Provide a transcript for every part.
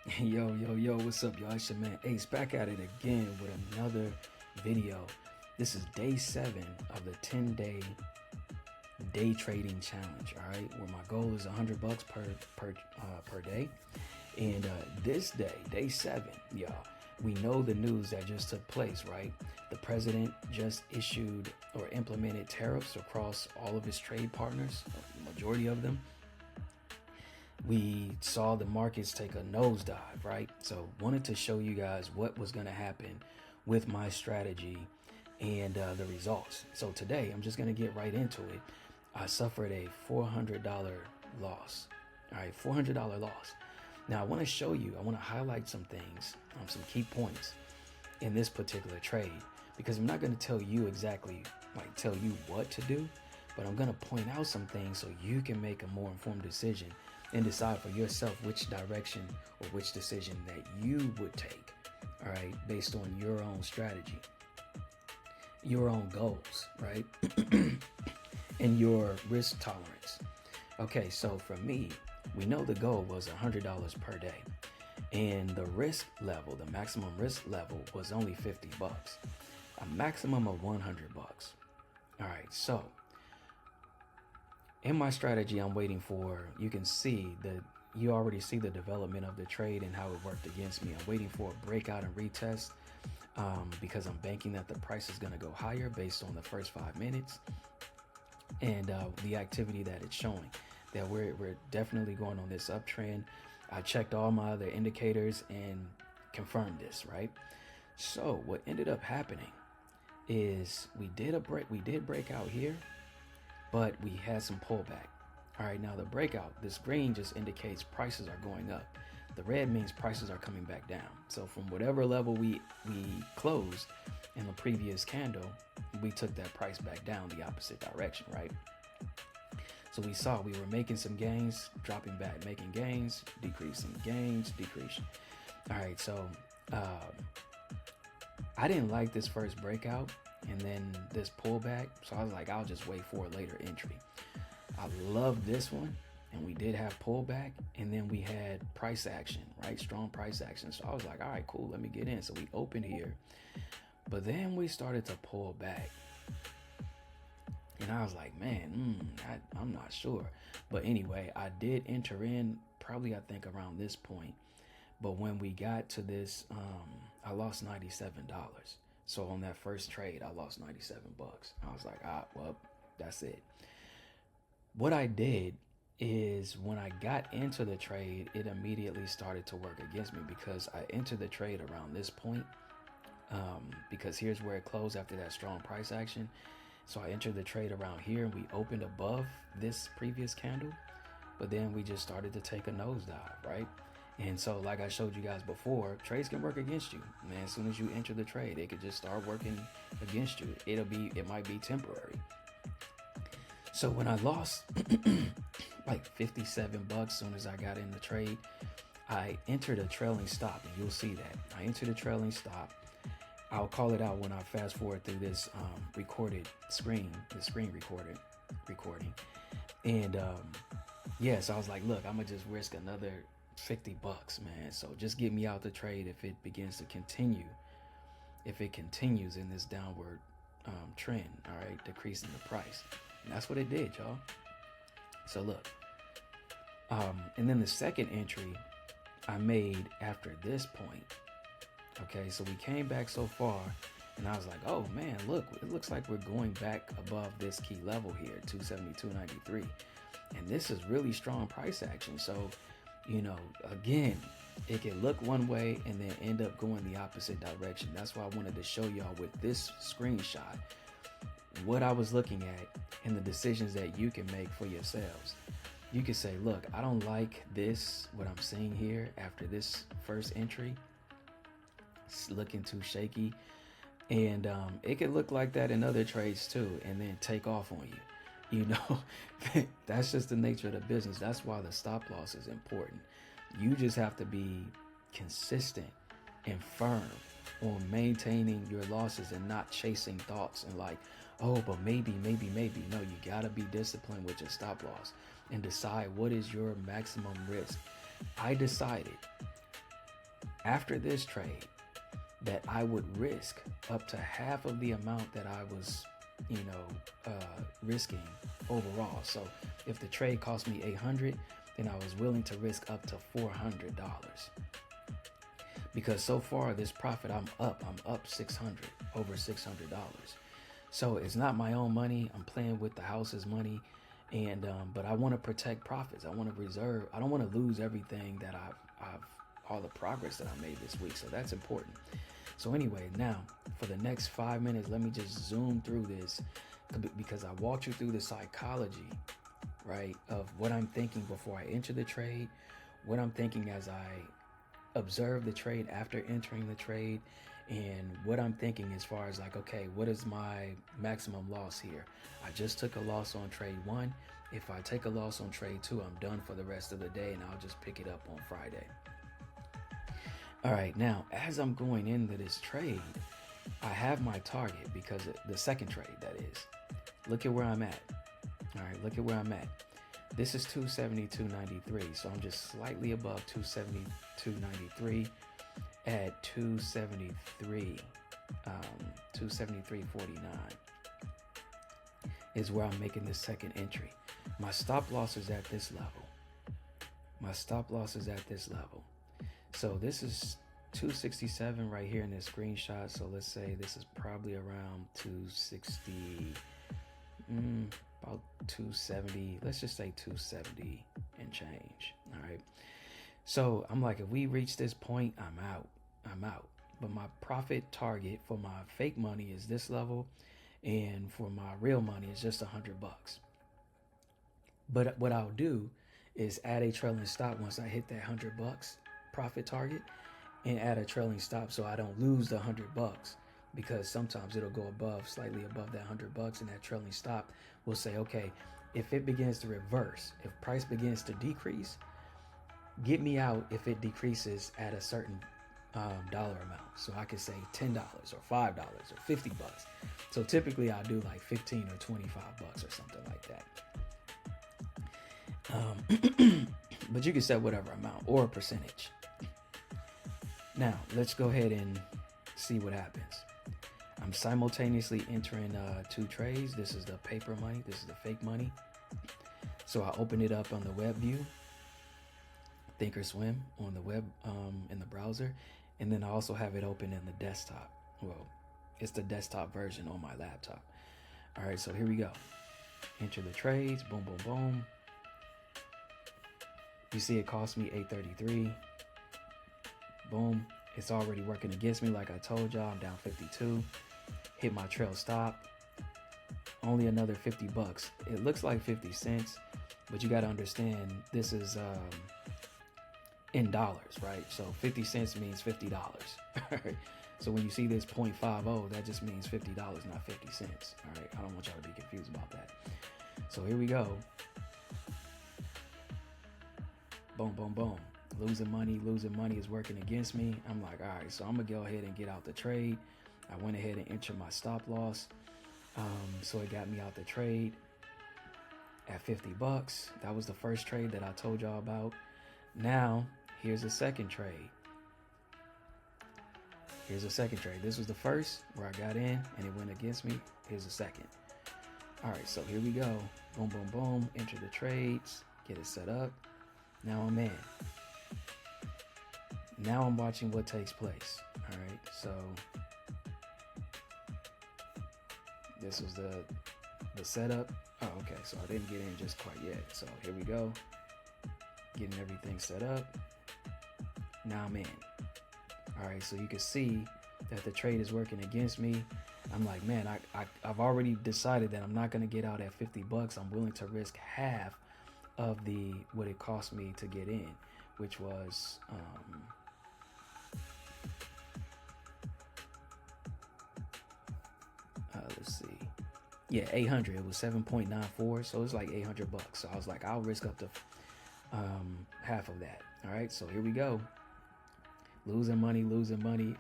Yo, what's up, y'all? It's your man Ace back at it again with another video. This is day 7 of the 10-day trading challenge, all right? Where my goal is $100 per day. And this day 7, y'all, we know the news that just took place, right? The president just issued or implemented tariffs across all of his trade partners, the majority of them. We saw the markets take a nosedive, right? So wanted to show you guys what was going to happen with my strategy and the results. So today I'm just going to get right into it. I suffered a $400 loss. All right, $400 loss. Now I want to show you, I want to highlight some things, some key points in this particular trade, because I'm not going to tell you exactly, tell you what to do, but I'm going to point out some things so you can make a more informed decision and decide for yourself which direction or which decision that you would take, all right, based on your own strategy, your own goals, right, and your risk tolerance. Okay, so for me, we know the goal was $100 per day, and the risk level, the maximum risk level, was only $50, a maximum of $100. All right, so in my strategy, I'm waiting for, you can see that you already see the development of the trade and how it worked against me. I'm waiting for a breakout and retest because I'm banking that the price is going to go higher based on the first 5 minutes and the activity that it's showing, that we're definitely going on this uptrend. I checked all my other indicators and confirmed this, right? So what ended up happening is we did break out here, but we had some pullback. All right, now the breakout, this green just indicates prices are going up. The red means prices are coming back down. So from whatever level we closed in the previous candle, we took that price back down the opposite direction, right? So we saw we were making some gains, dropping back, making gains, decreasing, gains, decreasing. All right, so I didn't like this first breakout and then this pullback, so I was like, I'll just wait for a later entry. I love this one, and we did have pullback, and then we had price action, right? Strong price action. So I was like, all right, cool, let me get in. So we opened here, but then we started to pull back, and I was like, man, I'm not sure. But anyway, I did enter in probably, I think, around this point. But when we got to this, I lost $97. So on that first trade, I lost $97. I was like, well, that's it. What I did is when I got into the trade, it immediately started to work against me because I entered the trade around this point, because here's where it closed after that strong price action. So I entered the trade around here and we opened above this previous candle, but then we just started to take a nosedive, right? And so like I showed you guys before, trades can work against you, man. As soon as you enter the trade, it could just start working against you. It might be temporary. So when I lost like 57 bucks as soon as I got in the trade, I entered a trailing stop, and you'll see that. I entered a trailing stop. I'll call it out when I fast forward through this recorded screen, the screen recording. And so I was like, look, I'm gonna just risk another 50 bucks, man. So just get me out the trade if it begins to continue, if it continues in this downward trend, all right, decreasing the price. And that's what it did, y'all. So look, and then the second entry I made after this point. Okay, so we came back so far, and I was like, oh man, look, it looks like we're going back above this key level here, 272.93. And this is really strong price action. So, again, it can look one way and then end up going the opposite direction. That's why I wanted to show y'all with this screenshot what I was looking at and the decisions that you can make for yourselves. You can say, look, I don't like this, what I'm seeing here after this first entry. It's looking too shaky. And it could look like that in other trades too, and then take off on you. That's just the nature of the business. That's why the stop loss is important. You just have to be consistent and firm on maintaining your losses and not chasing thoughts and like, oh, but maybe. No, you gotta be disciplined with your stop loss and decide what is your maximum risk. I decided after this trade that I would risk up to half of the amount that I was, risking overall. So if the trade cost me 800, then I was willing to risk up to $400. Because so far this profit, I'm up 600, over $600. So it's not my own money. I'm playing with the house's money. And, but I want to protect profits. I want to reserve. I don't want to lose everything that I've all the progress that I made this week. So that's important. So anyway, now for the next 5 minutes, let me just zoom through this, because I walked you through the psychology, right, of what I'm thinking before I enter the trade, what I'm thinking as I observe the trade after entering the trade, and what I'm thinking as far as like, okay, what is my maximum loss here? I just took a loss on trade 1. If I take a loss on trade 2, I'm done for the rest of the day, and I'll just pick it up on Friday. All right, now, as I'm going into this trade, I have my target, because the second trade, that is. Look at where I'm at. All right, look at where I'm at. This is 272.93, so I'm just slightly above 272.93 at 273, 273.49 is where I'm making this second entry. My stop loss is at this level. So this is 267 right here in this screenshot. So let's say this is probably around 260, about 270. Let's just say 270 and change. All right. So I'm like, if we reach this point, I'm out. But my profit target for my fake money is this level, and for my real money is just $100. But what I'll do is add a trailing stop once I hit that $100 profit target, and add a trailing stop so I don't lose the $100, because sometimes it'll go slightly above that $100, and that trailing stop will say, okay, if it begins to reverse, if price begins to decrease, get me out if it decreases at a certain dollar amount. So I could say $10 or $5 or $50. So typically I'll do like 15 or $25 or something like that. But you can set whatever amount or a percentage. Now let's go ahead and see what happens. I'm simultaneously entering 2 trades. This is the paper money. This is the fake money. So I open it up on the web view, Thinkorswim on the web, in the browser. And then I also have it open in the desktop. Well, it's the desktop version on my laptop. All right, so here we go. Enter the trades, boom, boom, boom. You see it cost me $8.33. Boom, it's already working against me. Like I told y'all, I'm down 52. Hit my trail stop. Only another $50. It looks like 50 cents, but you got to understand this is in dollars, right? So 50 cents means $50. Right? So when you see this 0.50, that just means $50, not 50 cents. All right, I don't want y'all to be confused about that. So here we go. Boom, boom, boom. Losing money is working against me. I'm like, all right, so I'm gonna go ahead and get out the trade. I went ahead and entered my stop loss. So it got me out the trade at $50. That was the first trade that I told y'all about. Now, here's a second trade. This was the first where I got in and it went against me. Here's the second. All right, so here we go. Boom, boom, boom. Enter the trades. Get it set up. Now I'm in. Now I'm watching what takes place. All right, so this was the setup. Oh, okay, so I didn't get in just quite yet. So here we go. Getting everything set up. Now I'm in. All right, so you can see that the trade is working against me. I'm like, man, I've already decided that I'm not going to get out at $50. I'm willing to risk half of what it cost me to get in, which was let's see, yeah, 800. It was 7.94, so it's like $800. So I was like, I'll risk up to half of that. All right, so here we go. Losing money.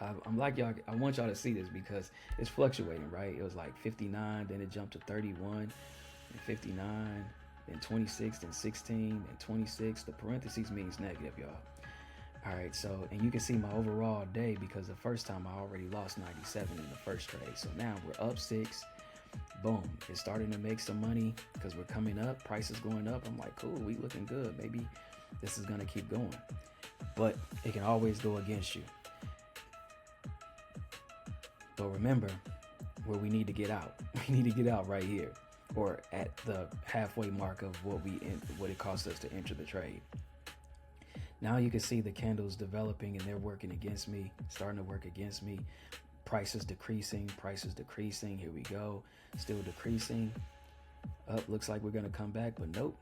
I'm like, y'all, I want y'all to see this because it's fluctuating, right? It was like 59, then it jumped to 31, and 59, then 26, then 16, then 26. The parentheses means negative, y'all. All right, so, and you can see my overall day because the first time I already lost 97 in the first trade. So now we're up 6. Boom, it's starting to make some money because we're coming up, prices going up. I'm like, cool, we looking good. Maybe this is gonna keep going, but it can always go against you. But remember where we need to get out. We need to get out right here, or at the halfway mark of what it costs us to enter the trade. Now you can see the candles developing and they're working against me, starting to work against me. Prices decreasing, prices decreasing. Here we go, still decreasing. Up, looks like we're gonna come back, but nope.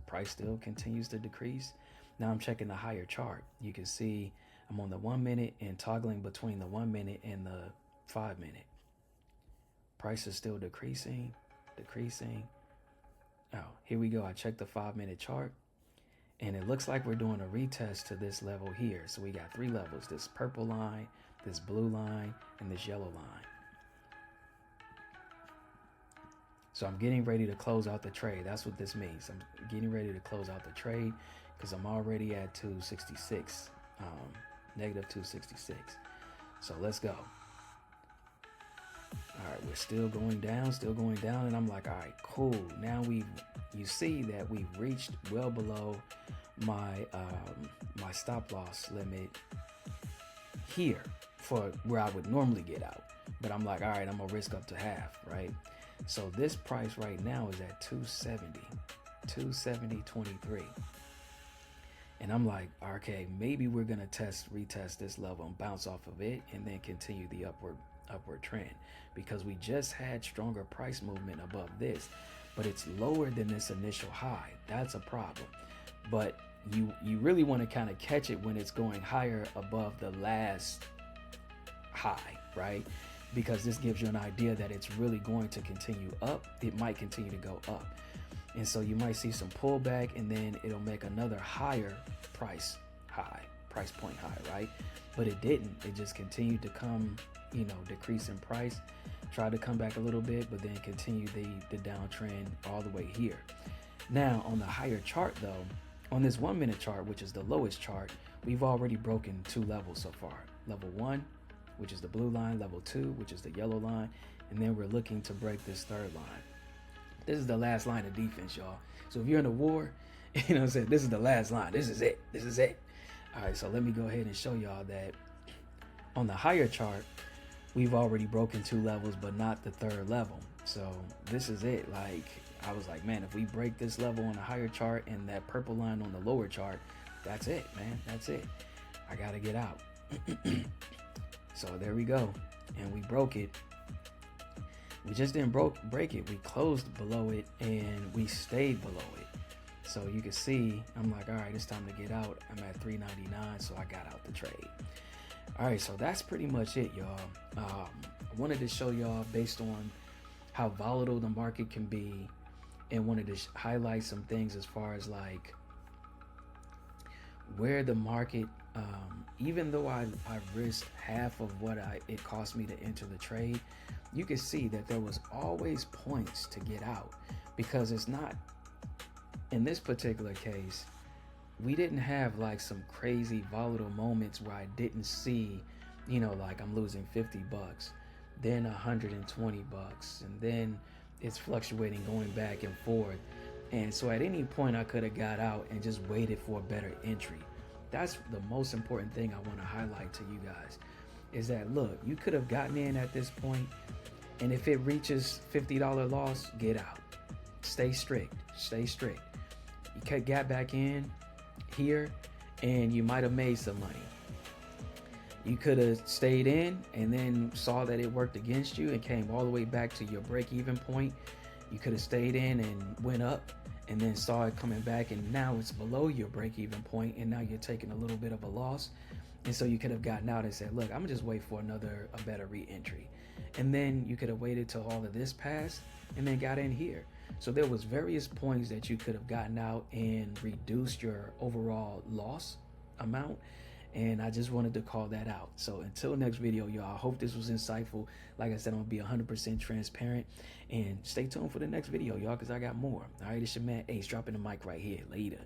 Price still continues to decrease. Now I'm checking the higher chart. You can see I'm on the 1 minute and toggling between the 1 minute and the 5 minute. Price is still decreasing. Oh, here we go. I checked the 5 minute chart and it looks like we're doing a retest to this level here. So we got 3 levels, this purple line, this blue line, and this yellow line. So I'm getting ready to close out the trade. That's what this means. I'm getting ready to close out the trade because I'm already at 266, negative 266. So let's go. All right, we're still going down, and I'm like, all right, cool. Now you see that we've reached well below my my stop loss limit here for where I would normally get out. But I'm like, all right, I'm gonna risk up to half, right? So this price right now is at 270.23. And I'm like, okay, maybe we're gonna retest this level and bounce off of it and then continue the upward trend, because we just had stronger price movement above this, but it's lower than this initial high. That's a problem. But you really want to kind of catch it when it's going higher above the last high, right? Because this gives you an idea that it's really going to continue up. It might continue to go up. And so you might see some pullback and then it'll make another higher price point high, right? But it didn't. It just continued to come, decrease in price, try to come back a little bit, but then continue the downtrend all the way here. Now on the higher chart though, on this 1 minute chart, which is the lowest chart, we've already broken 2 levels so far. Level 1, which is the blue line, level 2, which is the yellow line, and then we're looking to break this 3rd line. This is the last line of defense, y'all. So if you're in a war, what I'm saying, this is the last line. This is it. All right, so let me go ahead and show y'all that on the higher chart, we've already broken 2 levels, but not the 3rd level. So this is it. Like, I was like, man, if we break this level on the higher chart and that purple line on the lower chart, that's it, man. That's it. I got to get out. So there we go. And we broke it. We just didn't break it. We closed below it and we stayed below it. So you can see, I'm like, all right, it's time to get out. I'm at 399, so I got out the trade. All right, so that's pretty much it, y'all. I wanted to show y'all based on how volatile the market can be, and wanted to highlight some things as far as like where the market, even though I risked half of what it cost me to enter the trade, you can see that there was always points to get out, because it's not, in this particular case, we didn't have like some crazy volatile moments where I didn't see, like I'm losing $50, then $120, and then it's fluctuating, going back and forth. And so at any point I could have got out and just waited for a better entry. That's the most important thing I want to highlight to you guys, is that, look, you could have gotten in at this point, and if it reaches $50 loss, get out. Stay strict. You could get back in here and you might have made some money. You could have stayed in and then saw that it worked against you and came all the way back to your break-even point. You could have stayed in and went up and then saw it coming back, and now it's below your break-even point, and now you're taking a little bit of a loss. And so you could have gotten out and said, look, I'm gonna just wait for a better re-entry. And then you could have waited till all of this passed and then got in here. So there was various points that you could have gotten out and reduced your overall loss amount. And I just wanted to call that out. So until next video, y'all, I hope this was insightful. Like I said, I'm gonna be 100% transparent, and stay tuned for the next video, y'all, because I got more. All right, it's your man Ace dropping the mic right here. Later.